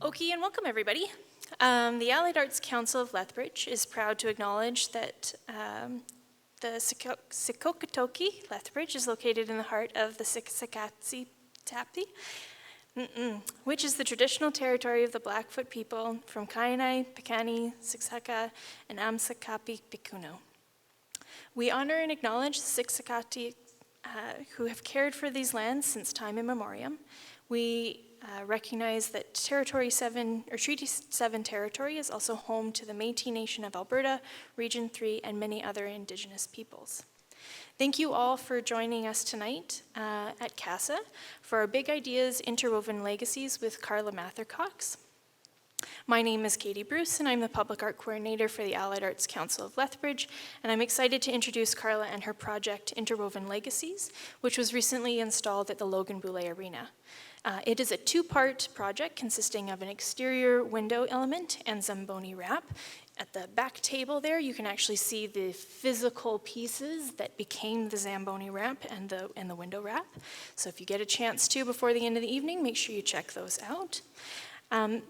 Okie and welcome everybody. The Allied Arts Council of Lethbridge is proud to acknowledge that the Sikokatoki Lethbridge is located in the heart of the Siksikatsitapi, which is the traditional territory of the Blackfoot people from Kainai, Piikani, Siksika, and Amsakapi Pikuno. We honor and acknowledge the Siksikati who have cared for these lands since time immemorial. We recognize that Treaty 7 territory is also home to the Métis Nation of Alberta, Region 3, and many other Indigenous peoples. Thank you all for joining us tonight at CASA for our Big Ideas Interwoven Legacies with Karla Mathercox. My name is Katie Bruce, and I'm the Public Art Coordinator for the Allied Arts Council of Lethbridge, and I'm excited to introduce Karla and her project Interwoven Legacies, which was recently installed at the Logan Boulet Arena. It is a two-part project consisting of an exterior window element and Zamboni wrap. At the back table there, you can actually see the physical pieces that became the Zamboni wrap and the window wrap. So if you get a chance to before the end of the evening, make sure you check those out.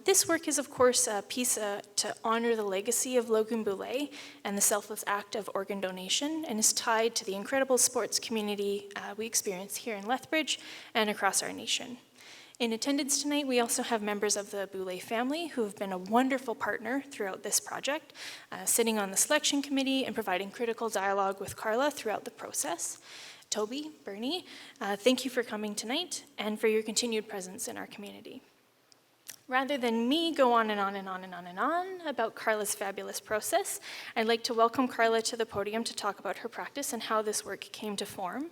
This work is, of course, a piece to honor the legacy of Logan Boulet and the selfless act of organ donation, and is tied to the incredible sports community we experience here in Lethbridge and across our nation. In attendance tonight, we also have members of the Boulet family who have been a wonderful partner throughout this project, sitting on the selection committee and providing critical dialogue with Karla throughout the process. Toby, Bernie, thank you for coming tonight and for your continued presence in our community. Rather than me go on and on and on and on and on about Karla's fabulous process, I'd like to welcome Karla to the podium to talk about her practice and how this work came to form.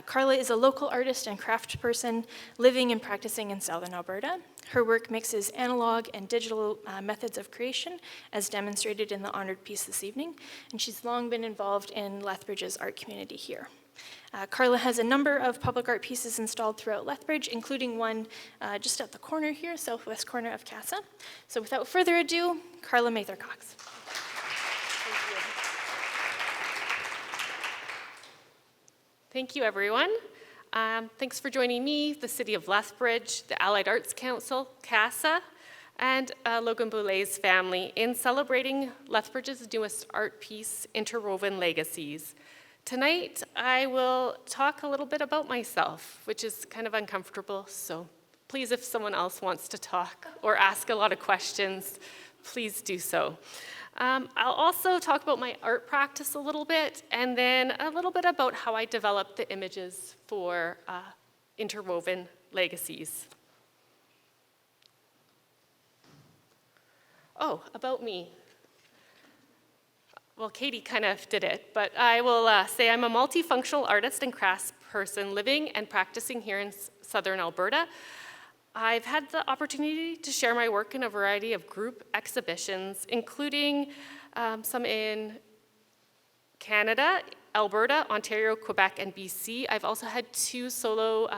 Karla is a local artist and craft person living and practicing in Southern Alberta. Her work mixes analog and digital methods of creation, as demonstrated in the honored piece this evening, and she's long been involved in Lethbridge's art community here. Karla has a number of public art pieces installed throughout Lethbridge, including one just at the corner here, southwest corner of CASA. So without further ado, Karla Mathercox. Thank you, everyone. Thanks for joining me, the City of Lethbridge, the Allied Arts Council, CASA, and Logan Boulet's family in celebrating Lethbridge's newest art piece, Interwoven Legacies. Tonight, I will talk a little bit about myself, which is kind of uncomfortable, so please, if someone else wants to talk or ask a lot of questions, please do so. I'll also talk about my art practice a little bit, and then a little bit about how I developed the images for Interwoven Legacies. Oh, about me. Well, Katie kind of did it, but I will say I'm a multifunctional artist and crafts person living and practicing here in Southern Alberta. I've had the opportunity to share my work in a variety of group exhibitions, including some in Canada, Alberta, Ontario, Quebec, and BC. I've also had two solo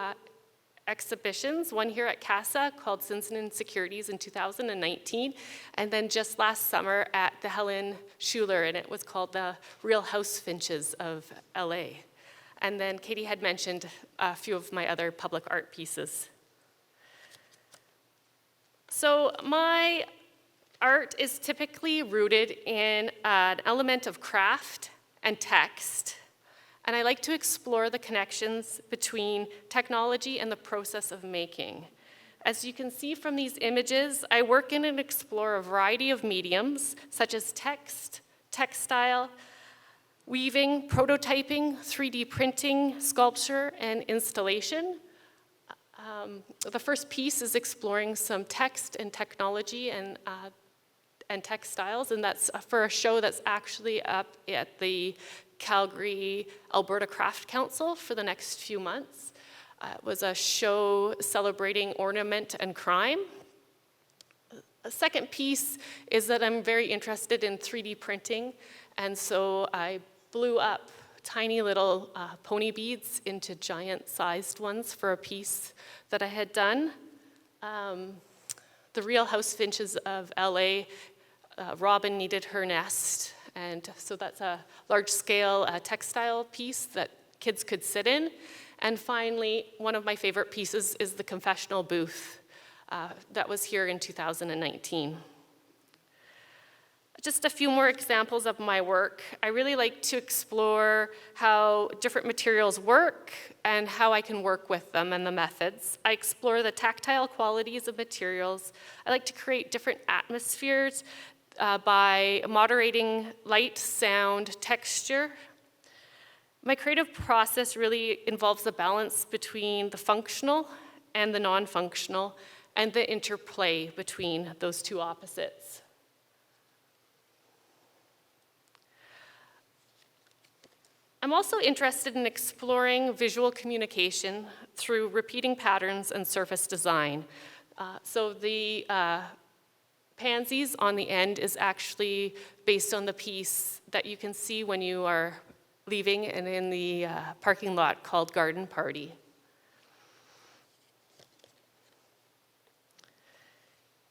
exhibitions, one here at CASA called Sins and Insecurities in 2019, and then just last summer at the Helen Schuler, and it was called The Real House Finches of LA. And then Katie had mentioned a few of my other public art pieces. So my art is typically rooted in an element of craft and text, and I like to explore the connections between technology and the process of making. As you can see from these images, I work in and explore a variety of mediums, such as text, textile, weaving, prototyping, 3D printing, sculpture, and installation. The first piece is exploring some text and technology and textiles, and that's for a show that's actually up at the Calgary Alberta Craft Council for the next few months. It was a show celebrating ornament and crime. A second piece is that I'm very interested in 3D printing, and so I blew up tiny little pony beads into giant-sized ones for a piece that I had done. The Real House Finches of LA, Robin needed her nest, and so that's a large-scale textile piece that kids could sit in. And finally, one of my favorite pieces is the confessional booth. that was here in 2019. Just a few more examples of my work. I really like to explore how different materials work and how I can work with them and the methods. I explore the tactile qualities of materials. I like to create different atmospheres by moderating light, sound, texture. My creative process really involves the balance between the functional and the non-functional and the interplay between those two opposites. I'm also interested in exploring visual communication through repeating patterns and surface design. So the pansies on the end is actually based on the piece that you can see when you are leaving and in the parking lot called Garden Party.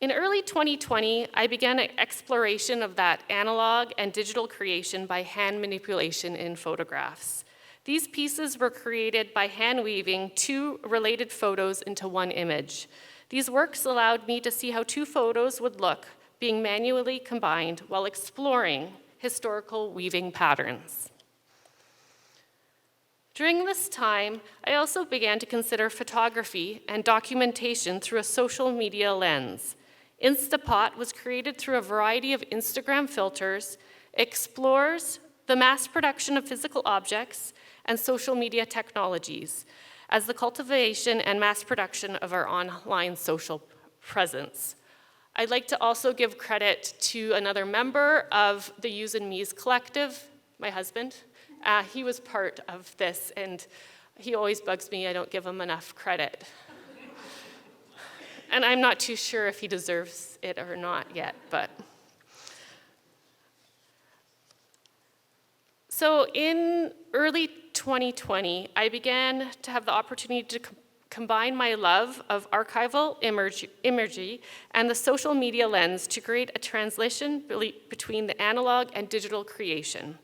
In early 2020, I began an exploration of that analog and digital creation by hand manipulation in photographs. These pieces were created by hand weaving two related photos into one image. These works allowed me to see how two photos would look being manually combined while exploring historical weaving patterns. During this time, I also began to consider photography and documentation through a social media lens. Instapot was created through a variety of Instagram filters, explores the mass production of physical objects and social media technologies as the cultivation and mass production of our online social presence. I'd like to also give credit to another member of the Yous and Me's collective, my husband. He was part of this, and he always bugs me I don't give him enough credit. And I'm not too sure if he deserves it or not yet, but. So in early 2020, I began to have the opportunity to combine my love of archival imagery and the social media lens to create a translation between the analog and digital creation.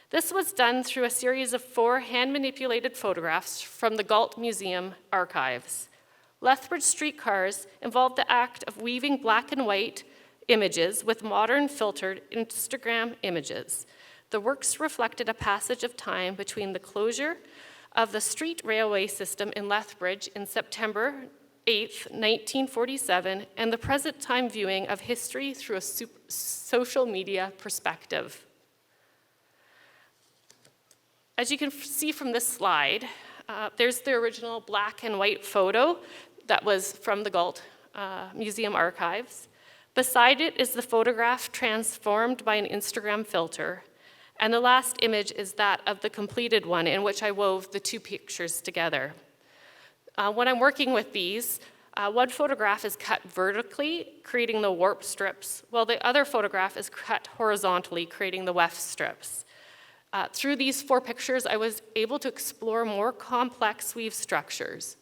This was done through a series of 4 hand-manipulated photographs from the Galt Museum archives. Lethbridge streetcars involved the act of weaving black and white images with modern filtered Instagram images. The works reflected a passage of time between the closure of the street railway system in Lethbridge in September 8, 1947, and the present time viewing of history through a social media perspective. As you can see from this slide, there's the original black and white photo that was from the Galt Museum archives. Beside it is the photograph transformed by an Instagram filter. And the last image is that of the completed one in which I wove the two pictures together. When I'm working with these, one photograph is cut vertically, creating the warp strips, while the other photograph is cut horizontally, creating the weft strips. Through these 4 pictures, I was able to explore more complex weave structures.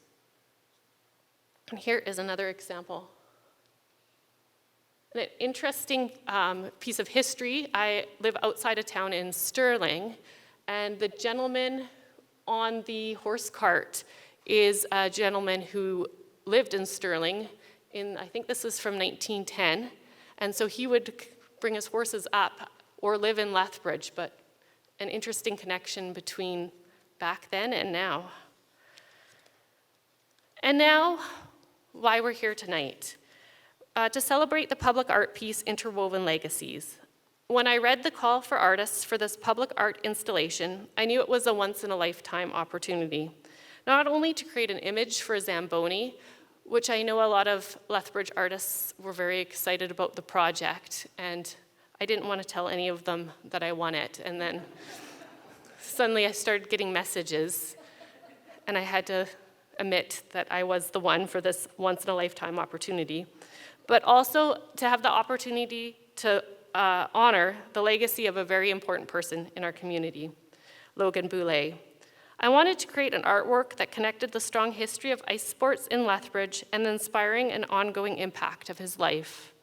And here is another example. An interesting piece of history. I live outside of town in Stirling, and the gentleman on the horse cart is a gentleman who lived in Stirling I think this is from 1910, and so he would bring his horses up or live in Lethbridge, but an interesting connection between back then and now. And now, why we're here tonight. To celebrate the public art piece, Interwoven Legacies. When I read the call for artists for this public art installation, I knew it was a once-in-a-lifetime opportunity. Not only to create an image for Zamboni, which I know a lot of Lethbridge artists were very excited about the project, and I didn't want to tell any of them that I won it, and then suddenly I started getting messages, and I had to admit that I was the one for this once-in-a-lifetime opportunity, but also to have the opportunity to honor the legacy of a very important person in our community, Logan Boulet. I wanted to create an artwork that connected the strong history of ice sports in Lethbridge and the inspiring and ongoing impact of his life.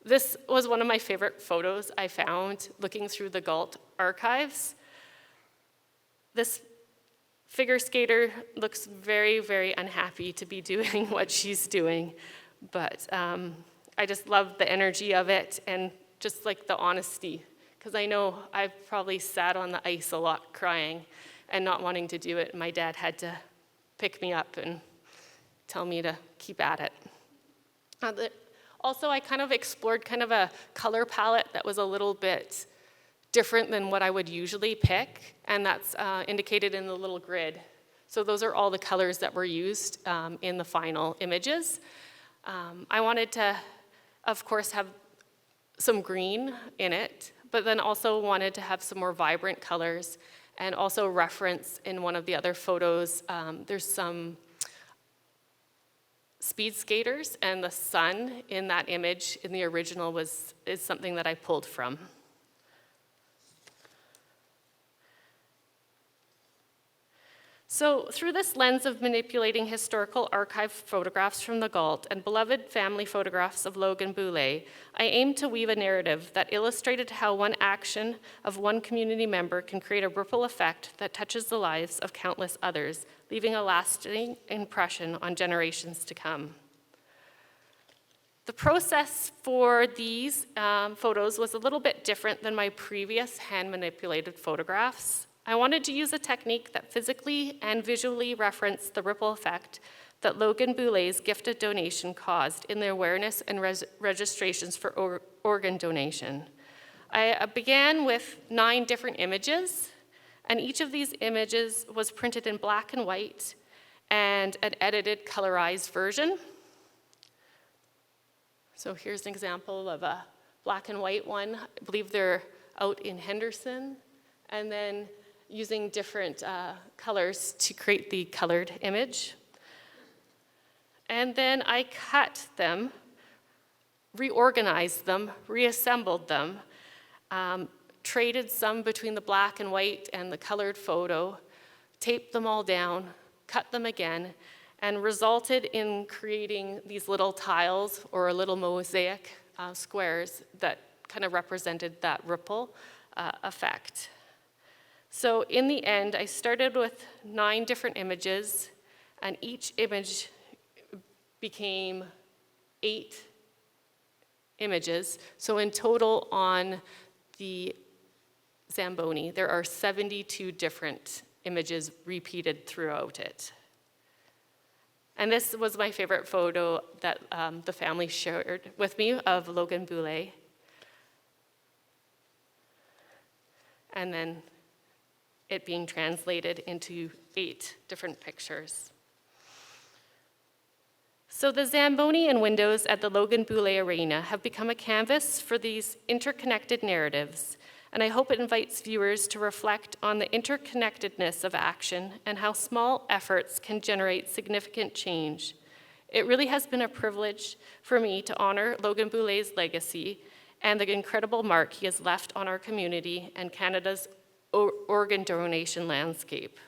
This was one of my favorite photos I found looking through the Galt archives. This figure skater looks very, very unhappy to be doing what she's doing. But I just love the energy of it and just like the honesty, because I know I've probably sat on the ice a lot crying and not wanting to do it. My dad had to pick me up and tell me to keep at it. Also, I kind of explored kind of a color palette that was a little bit different than what I would usually pick, and that's indicated in the little grid. So those are all the colors that were used in the final images. I wanted to, of course, have some green in it, but then also wanted to have some more vibrant colors, and also reference in one of the other photos, there's some speed skaters, and the sun in that image in the original is something that I pulled from. So through this lens of manipulating historical archive photographs from the Gault and beloved family photographs of Logan Boulet, I aimed to weave a narrative that illustrated how one action of one community member can create a ripple effect that touches the lives of countless others, leaving a lasting impression on generations to come. The process for these photos was a little bit different than my previous hand-manipulated photographs. I wanted to use a technique that physically and visually referenced the ripple effect that Logan Boulet's gifted donation caused in the awareness and registrations for organ donation. I began with 9 different images, and each of these images was printed in black and white and an edited colorized version. So here's an example of a black and white one. I believe they're out in Henderson. And then using different colors to create the colored image. And then I cut them, reorganized them, reassembled them, traded some between the black and white and the colored photo, taped them all down, cut them again, and resulted in creating these little tiles or a little mosaic squares that kind of represented that ripple effect. So in the end, I started with 9 different images, and each image became 8 images. So in total on the Zamboni, there are 72 different images repeated throughout it. And this was my favorite photo that the family shared with me of Logan Boulet. And then it being translated into 8 different pictures. So the Zamboni and windows at the Logan Boulet Arena have become a canvas for these interconnected narratives, and I hope it invites viewers to reflect on the interconnectedness of action and how small efforts can generate significant change. It really has been a privilege for me to honor Logan Boulet's legacy and the incredible mark he has left on our community and Canada's organ donation landscape.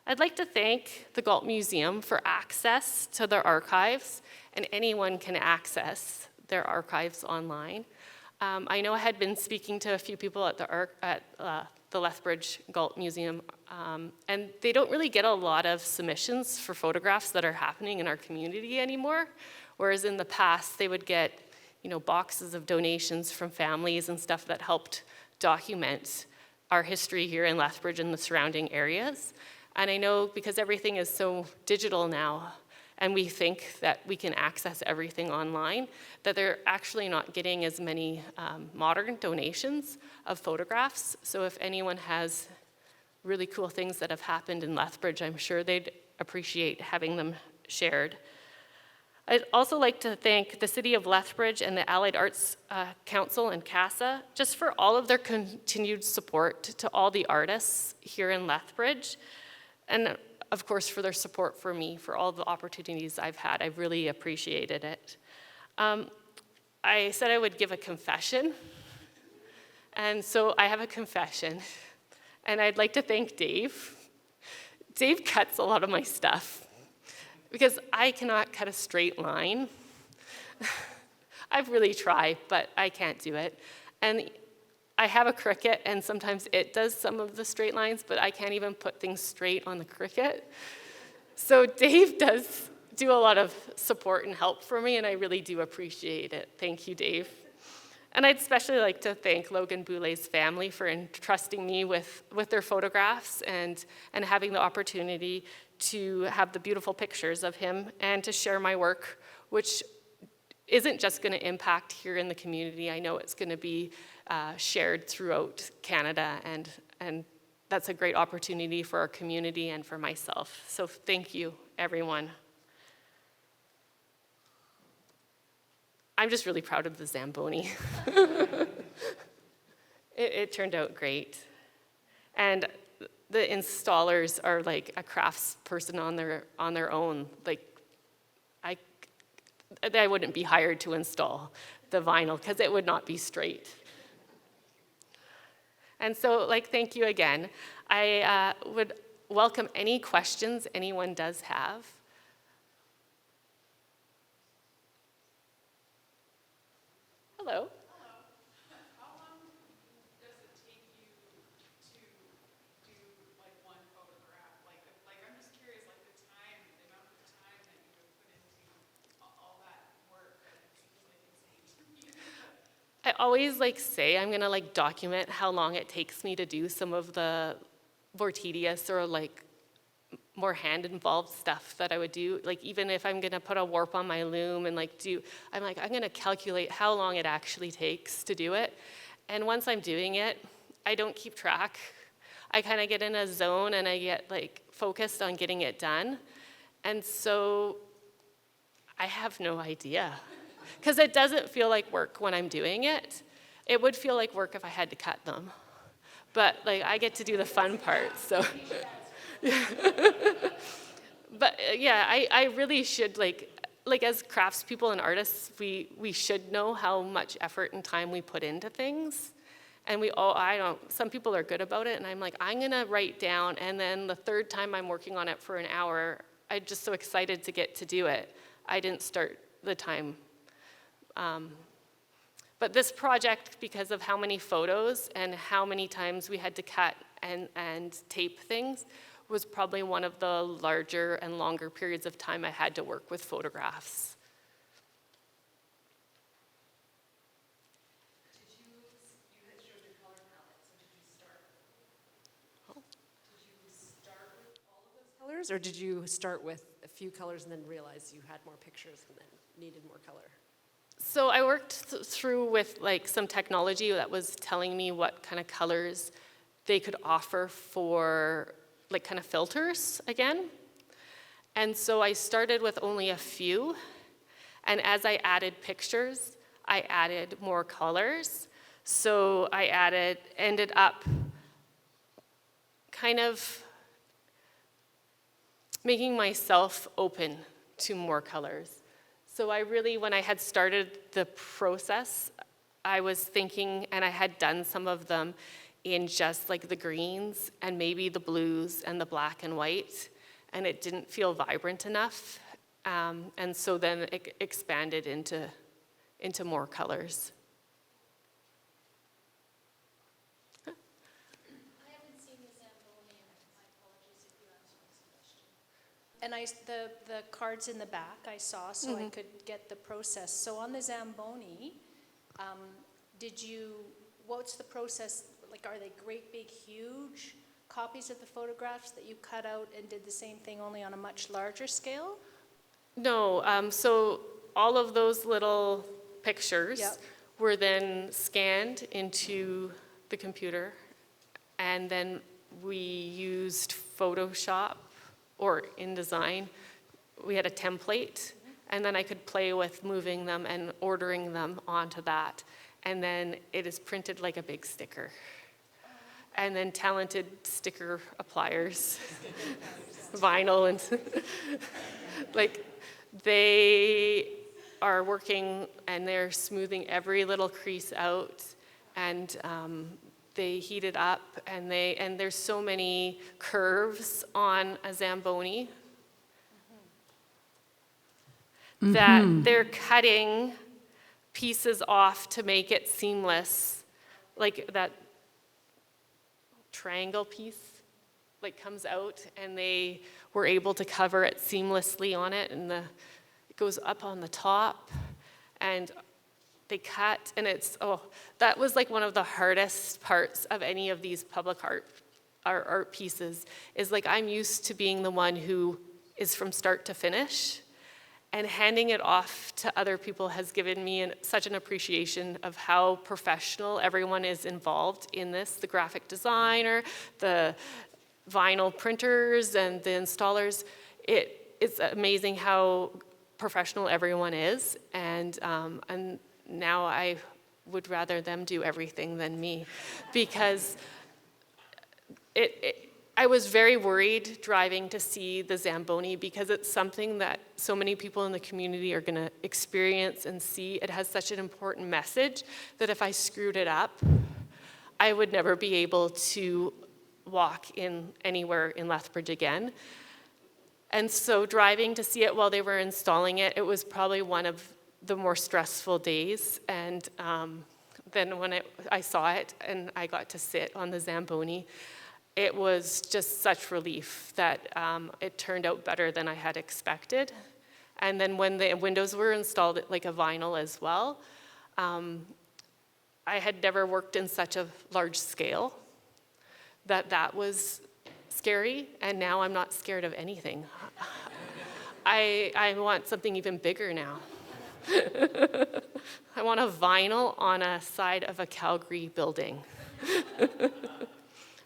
I'd like to thank the Gault Museum for access to their archives, and anyone can access their archives online. I know I had been speaking to a few people at the Lethbridge Gault Museum, and they don't really get a lot of submissions for photographs that are happening in our community anymore, whereas in the past they would get, boxes of donations from families and stuff that helped document our history here in Lethbridge and the surrounding areas. And I know because everything is so digital now, and we think that we can access everything online, that they're actually not getting as many modern donations of photographs. So if anyone has really cool things that have happened in Lethbridge, I'm sure they'd appreciate having them shared. I'd also like to thank the City of Lethbridge and the Allied Arts Council and CASA just for all of their continued support to all the artists here in Lethbridge. And of course, for their support for me, for all the opportunities I've had. I've really appreciated it. I said I would give a confession. And so I have a confession. And I'd like to thank Dave. Dave cuts a lot of my stuff because I cannot cut a straight line. I've really tried, but I can't do it. And I have a Cricut, and sometimes it does some of the straight lines, but I can't even put things straight on the Cricut. So Dave does do a lot of support and help for me, and I really do appreciate it. Thank you, Dave. And I'd especially like to thank Logan Boulet's family for entrusting me with their photographs and having the opportunity to have the beautiful pictures of him and to share my work, which isn't just going to impact here in the community. I know it's going to be shared throughout Canada, and that's a great opportunity for our community and for myself. So thank you, everyone. I'm just really proud of the Zamboni. It turned out great. And the installers are like a crafts person on their own. Like, I wouldn't be hired to install the vinyl because it would not be straight. And so, thank you again. I would welcome any questions anyone does have. Hello. How long does it take you to do one photograph? I'm just curious, the time, the amount of time that you would put into all that work. That seems insane to me. I always say I'm gonna document how long it takes me to do some of the more tedious or more hand-involved stuff that I would do. Even if I'm gonna put a warp on my loom and I'm gonna calculate how long it actually takes to do it. And once I'm doing it, I don't keep track. I kind of get in a zone and I get focused on getting it done. And so I have no idea. Because it doesn't feel like work when I'm doing it. It would feel like work if I had to cut them. But I get to do the fun part, so. But yeah, I really should, as craftspeople and artists, we should know how much effort and time we put into things. And some people are good about it, and I'm gonna write down, and then the third time I'm working on it for an hour, I'm just so excited to get to do it. I didn't start the time. But this project, because of how many photos and how many times we had to cut and tape things, was probably one of the larger and longer periods of time I had to work with photographs. You had showed your color palette, so did you start with all of those colors, or did you start with a few colors and then realize you had more pictures and then needed more color? So I worked through with some technology that was telling me what kind of colors they could offer for kind of filters again. And so I started with only a few, and as I added pictures, I added more colors. So I ended up kind of making myself open to more colors. So I really, when I had started the process, I was thinking, and I had done some of them in just the greens and maybe the blues and the black and white, and it didn't feel vibrant enough. And so then it expanded into more colors. I haven't seen the Zamboni, and my apologies if you answered this question. And the cards in the back I saw, so I could get the process. So on the Zamboni, what's the process? Are they great big huge copies of the photographs that you cut out and did the same thing only on a much larger scale? No, so all of those little pictures Yep. were then scanned into the computer, and then we used Photoshop or InDesign. We had a template, and then I could play with moving them and ordering them onto that. And then it is printed like a big sticker. And then talented sticker appliers, vinyl, and they are working and they're smoothing every little crease out, and they heat it up, and there's so many curves on a Zamboni that they're cutting pieces off to make it seamless like that triangle piece like comes out, and they were able to cover it seamlessly on it, and it goes up on the top, and they cut, and that was like one of the hardest parts of any of these public art pieces, is like I'm used to being the one who is from start to finish, and handing it off to other people has given me such an appreciation of how professional everyone is involved in this, the graphic designer, the vinyl printers, and the installers. It's amazing how professional everyone is, and now I would rather them do everything than me, because I was very worried driving to see the Zamboni, because it's something that so many people in the community are going to experience and see. It has such an important message that if I screwed it up, I would never be able to walk in anywhere in Lethbridge again. And so driving to see it while they were installing it, it was probably one of the more stressful days. And then when I saw it and I got to sit on the Zamboni, it was just such relief that it turned out better than I had expected. And then when the windows were installed, like a vinyl as well, I had never worked in such a large scale that was scary, and now I'm not scared of anything. I want something even bigger now. I want a vinyl on a side of a Calgary building.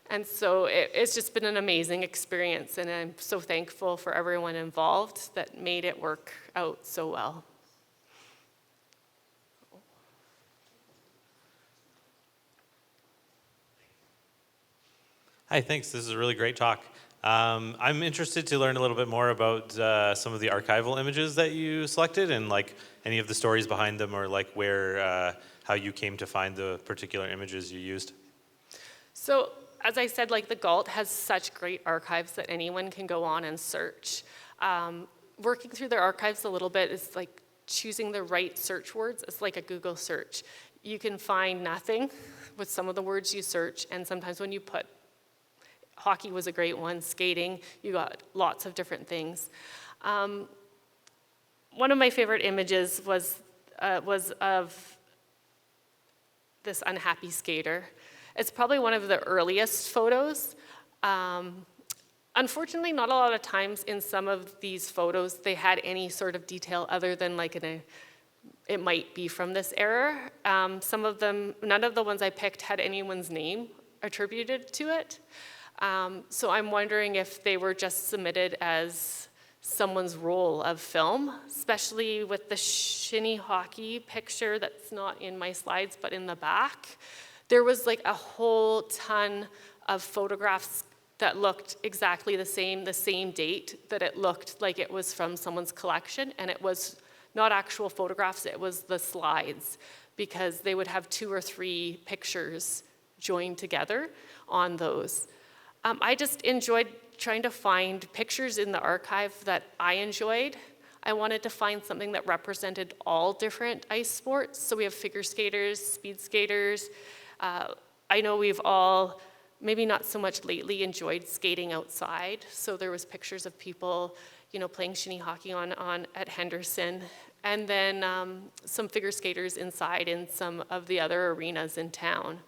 And so it's just been an amazing experience, and I'm so thankful for everyone involved that made it work out so well. Hi, thanks. This is a really great talk. I'm interested to learn a little bit more about some of the archival images that you selected, and like any of the stories behind them, or like how you came to find the particular images you used. So, as I said, like the Galt has such great archives that anyone can go on and search. Working through their archives a little bit is like choosing the right search words. It's like a Google search. You can find nothing with some of the words you search, and sometimes when you put hockey was a great one, skating, you got lots of different things. One of my favorite images was of this unhappy skater. It's probably one of the earliest photos. Unfortunately, not a lot of times in some of these photos they had any sort of detail other than like it might be from this era. Some of them, none of the ones I picked had anyone's name attributed to it. So I'm wondering if they were just submitted as someone's roll of film, especially with the shinny hockey picture that's not in my slides but in the back. There was like a whole ton of photographs that looked exactly the same date, that it looked like it was from someone's collection, and it was not actual photographs, it was the slides, because they would have 2 or 3 pictures joined together on those. I just enjoyed trying to find pictures in the archive that I enjoyed. I wanted to find something that represented all different ice sports. So we have figure skaters, speed skaters. I know we've all, maybe not so much lately, enjoyed skating outside. So there was pictures of people, playing shinny hockey at Henderson. And then some figure skaters inside in some of the other arenas in town.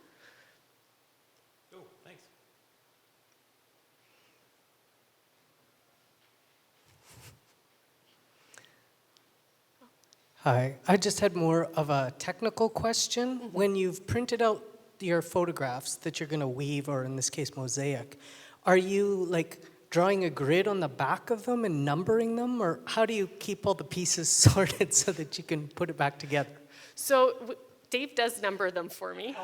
Hi, I just had more of a technical question. When you've printed out your photographs that you're going to weave, or in this case, mosaic, are you like drawing a grid on the back of them and numbering them, or how do you keep all the pieces sorted so that you can put it back together? So Dave does number them for me.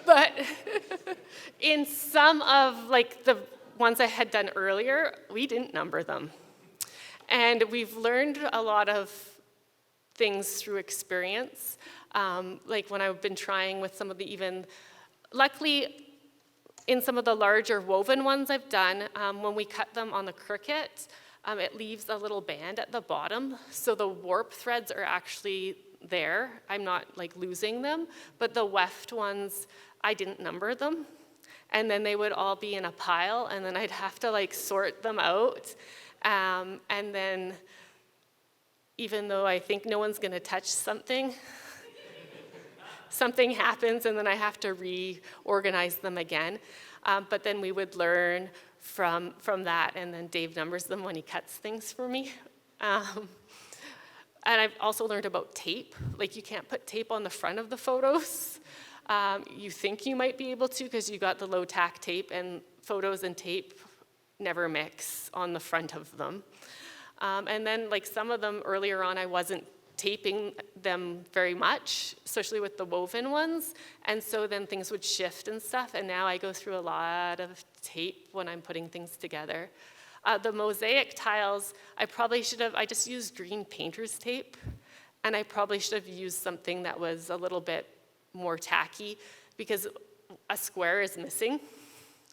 But in some of like the ones I had done earlier, we didn't number them. And we've learned a lot of things through experience. Like when I've been trying with some of the luckily in some of the larger woven ones I've done, when we cut them on the Cricut, it leaves a little band at the bottom. So the warp threads are actually there. I'm not like losing them, but the weft ones, I didn't number them. And then they would all be in a pile, and then I'd have to like sort them out. And then even though I think no one's gonna touch something, something happens, and then I have to reorganize them again. But then we would learn from that, and then Dave numbers them when he cuts things for me. And I've also learned about tape. Like, you can't put tape on the front of the photos. You think you might be able to because you got the low-tack tape, and photos and tape never mix on the front of them. And then, like, some of them earlier on, I wasn't taping them very much, especially with the woven ones, and so then things would shift and stuff, and now I go through a lot of tape when I'm putting things together. The mosaic tiles, I just used green painter's tape, and I probably should have used something that was a little bit more tacky, because a square is missing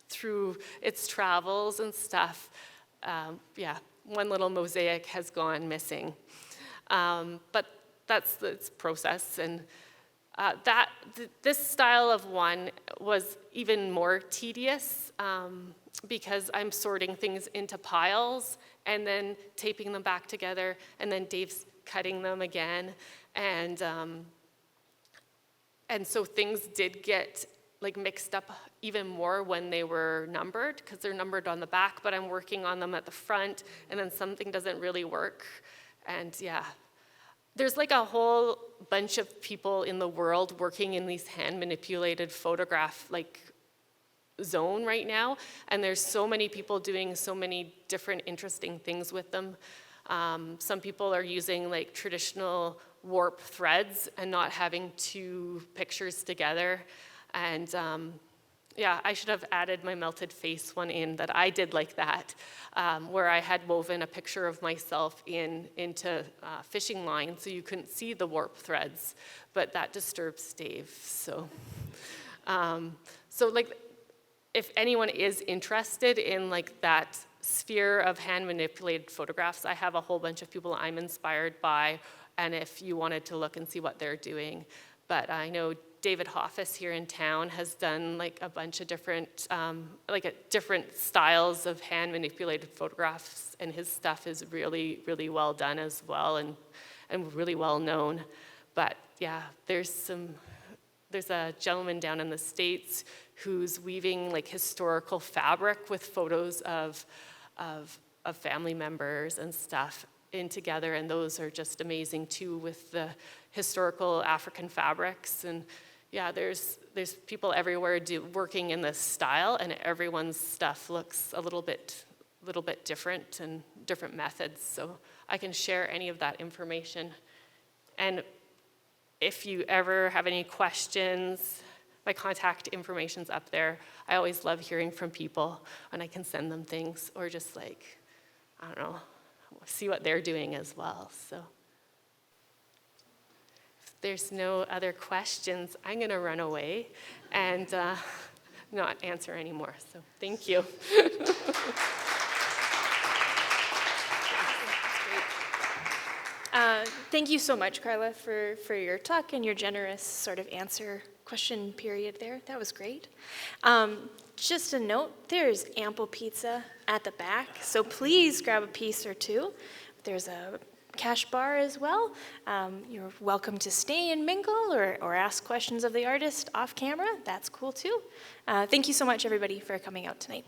through its travels and stuff. One little mosaic has gone missing. But that's the process, and this style of one was even more tedious because I'm sorting things into piles and then taping them back together, and then Dave's cutting them again, and so things did get like mixed up even more when they were numbered, because they're numbered on the back, but I'm working on them at the front, and then something doesn't really work. And yeah, there's like a whole bunch of people in the world working in these hand-manipulated photograph like zone right now, and there's so many people doing so many different interesting things with them. Some people are using like traditional warp threads and not having two pictures together. And I should have added my melted face one in that I did like that, where I had woven a picture of myself into fishing line so you couldn't see the warp threads, but that disturbs Dave. So like, if anyone is interested in like that sphere of hand manipulated photographs, I have a whole bunch of people I'm inspired by, and if you wanted to look and see what they're doing. But I know David Hoffus here in town has done like a bunch of different, different styles of hand manipulated photographs, and his stuff is really, really well done as well, and really well known. But yeah, there's a gentleman down in the States who's weaving like historical fabric with photos of family members and stuff in together, and those are just amazing too, with the historical African fabrics. And yeah, there's people everywhere working in this style, and everyone's stuff looks a little bit different and different methods. So I can share any of that information. And if you ever have any questions, my contact information's up there. I always love hearing from people, and I can send them things, or just like, I don't know, see what they're doing as well. So if there's no other questions, I'm gonna run away and not answer anymore. So thank you. Thank you so much, Karla, for your talk and your generous sort of answer question period there. That was great. Just a note, there's ample pizza at the back, so please grab a piece or two. There's a cash bar as well. You're welcome to stay and mingle or ask questions of the artist off camera. That's cool too. Thank you so much, everybody, for coming out tonight.